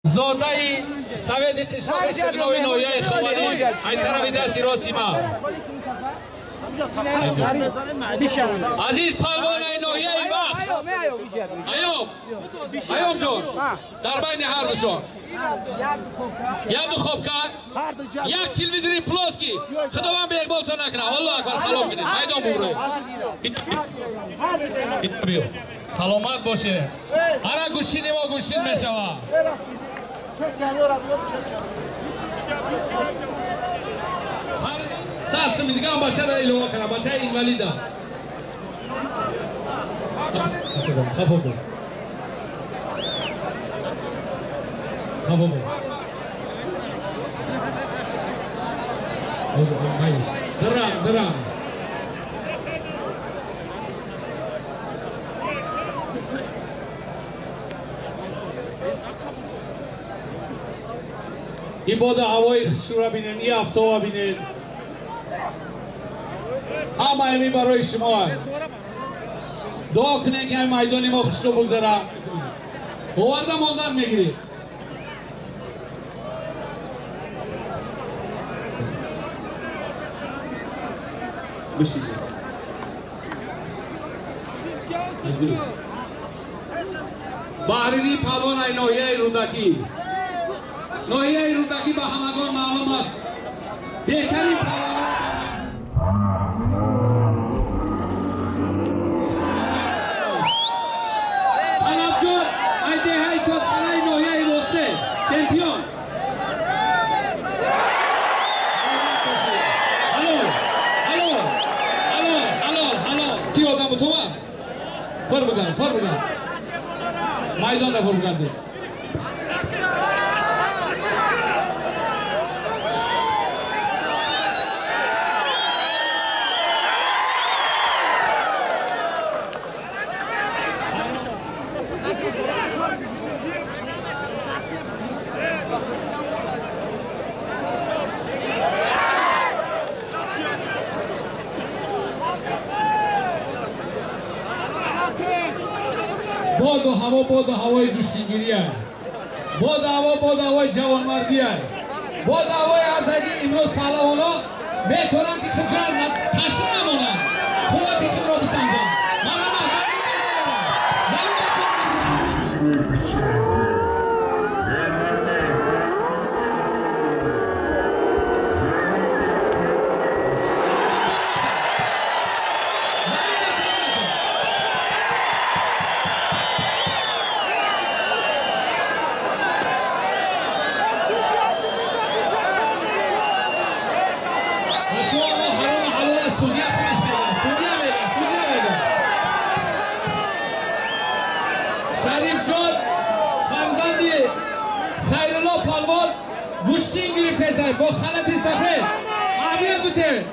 زاده سوید قشاق شگناوی نویه خوانی ایتر بیده سیراسیما عزیز پروانه نویه ای وقت ایوب جون در بین هر دوشون یک دو خوب که یک تلویزیونی پلوسکی خداوند به اقبال تا نکنه والله اکبر سلام کنید میدان بگروید بیو سلامت باشه هر گوشتی ما گوشتین میشوه ساعت میدیگه هم بچه را ایلوه کنه بچه اینوالیده خفا بود درم این باد هوای خوشو را بینید این آفتاب را بینید همه امی برای شما دعا کنید که این میدان ما خوش رو بگذاره آورده ماندن میگیرید بشید بحریدی پالون ای نویه رودکی نویه رودکی به همگان معلوم است بهترین طلبجو ایده های توسخانه نویه روسته چمپیون هلو چی آدم تو هم؟ فر بگن میدان ده فر بگن دی باد و هوای دوستگیری است باد هوای جوانمردی است باد هوای ارزگی امروز پهلوانا میتونن که خودشان تسلیم نمونن قوت خود را بسنجن شریف جان فرزندی خیرالله پالوان گوشتین گرفته با خلط سفید اهمیت بده